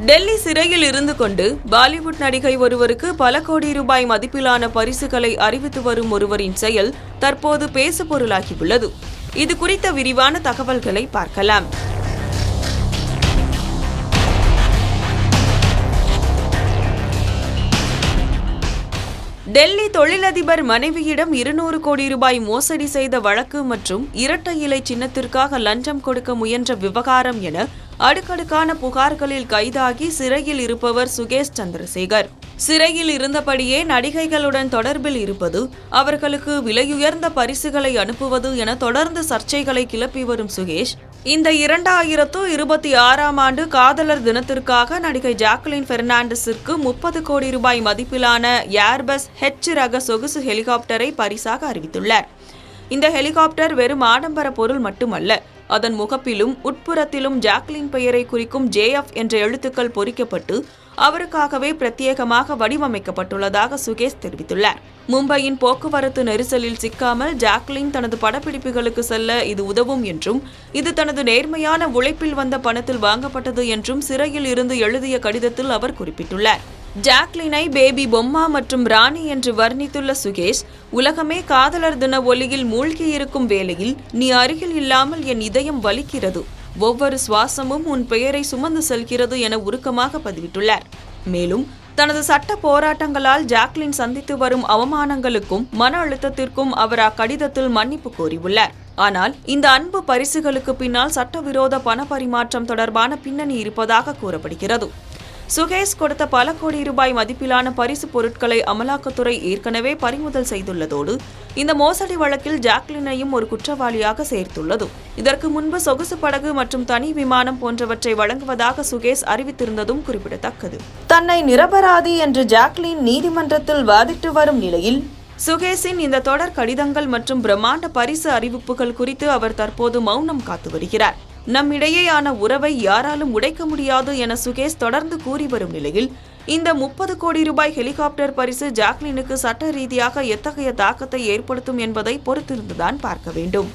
டெல்லி சிறையில் இருந்து கொண்டு பாலிவுட் நடிகை ஒருவருக்கு பல கோடி ரூபாய் மதிப்பிலான பரிசுகளை அறிவித்து வரும் ஒருவரின் செயல் தற்போது பேசுபொருளாகியுள்ளது. இது குறித்த விரிவான தகவல்களை பார்க்கலாம். டெல்லி தொழிலதிபர் மனைவியிடம் 200 கோடி ரூபாய் மோசடி செய்த வழக்கு மற்றும் இரட்டை இலை சின்னத்திற்காக லஞ்சம் கொடுக்க முயன்ற விவகாரம் என அடுக்கடுக்கான புகார்களில் கைதாகி சிறையில் இருப்பவர் சுகேஷ் சந்திரசேகர். சிறையில் இருந்தபடியே நடிகைகளுடன் தொடர்பில் இருப்பது, அவர்களுக்கு விலையுயர்ந்த பரிசுகளை அனுப்புவது என தொடர்ந்து சர்ச்சைகளை கிளப்பி வரும் சுகேஷ், இந்த 2026ஆம் ஆண்டு காதலர் தினத்திற்காக நடிகை ஜாக்லின் பெர்னாண்டஸிற்கு 30 கோடி ரூபாய் மதிப்பிலான ஏர்பஸ் H ரக சொகுசு ஹெலிகாப்டரை பரிசாக அறிவித்துள்ளார். இந்த ஹெலிகாப்டர் வெறும் ஆடம்பர பொருள் மட்டுமல்ல, அதன் முகப்பிலும் உட்புறத்திலும் ஜாக்லின் பெயரை குறிக்கும் JF என்ற எழுத்துக்கள் பொறிக்கப்பட்டு அவருக்காகவே பிரத்யேகமாக வடிவமைக்கப்பட்டுள்ளதாக சுகேஷ் தெரிவித்துள்ளார். மும்பையின் போக்குவரத்து நெரிசலில் சிக்காமல் ஜாக்லின் தனது படப்பிடிப்புகளுக்கு செல்ல இது உதவும் என்றும், இது தனது நேர்மையான உழைப்பில் வந்த பணத்தில் வாங்கப்பட்டது என்றும் சிறையில் இருந்து எழுதிய கடிதத்தில் அவர் குறிப்பிட்டுள்ளார். ஜாக்லினை பேபி பொம்மா மற்றும் ராணி என்று வர்ணித்துள்ள சுகேஷ், உலகமே காதலர் தின ஒலியில் மூழ்கியிருக்கும் வேளையில் நீ அருகில் இல்லாமல் என் இதயம் வலிக்கிறது, ஒவ்வொரு சுவாசமும் உன் பெயரை சுமந்து செல்கிறது என உருக்கமாக பதிவிட்டுள்ளார். மேலும் தனது சட்ட போராட்டங்களால் ஜாக்லின் சந்தித்து வரும் அவமானங்களுக்கும் மன அழுத்தத்திற்கும் அவர் அக்கடிதத்தில் மன்னிப்பு கோரியுள்ளார். ஆனால் இந்த அன்பு பரிசுகளுக்கு பின்னால் சட்டவிரோத பண பரிமாற்றம் தொடர்பான பின்னணி இருப்பதாக கூறப்படுகிறது. சுகேஷ் கொடுத்த பல கோடி ரூபாய் மதிப்பிலான பரிசு பொருட்களை அமலாக்கத்துறை ஏற்கனவே பறிமுதல் செய்துள்ளதோடு இந்த மோசடி வழக்கில் ஜாக்லினையும் ஒரு குற்றவாளியாக சேர்த்துள்ளது. இதற்கு முன்பு சொகுசு படகு மற்றும் தனி விமானம் போன்றவற்றை வழங்குவதாக சுகேஷ் அறிவித்திருந்ததும் குறிப்பிடத்தக்கது. தன்னை நிரபராதி என்று ஜாக்லின் நீதிமன்றத்தில் வாதிட்டு வரும் நிலையில் சுகேஷின் இந்த தொடர் கடிதங்கள் மற்றும் பிரம்மாண்ட பரிசு அறிவிப்புகள் குறித்து அவர் தற்போது மௌனம் காத்து வருகிறார். நம்மிடையேயான உறவை யாராலும் உடைக்க முடியாது என சுகேஷ் தொடர்ந்து கூறி வரும் நிலையில் இந்த 30 கோடி ரூபாய் ஹெலிகாப்டர் பரிசு ஜாக்லினுக்கு சட்ட ரீதியாக எத்தகைய தாக்கத்தை ஏற்படுத்தும் என்பதை பொறுத்திருந்துதான் பார்க்க வேண்டும்.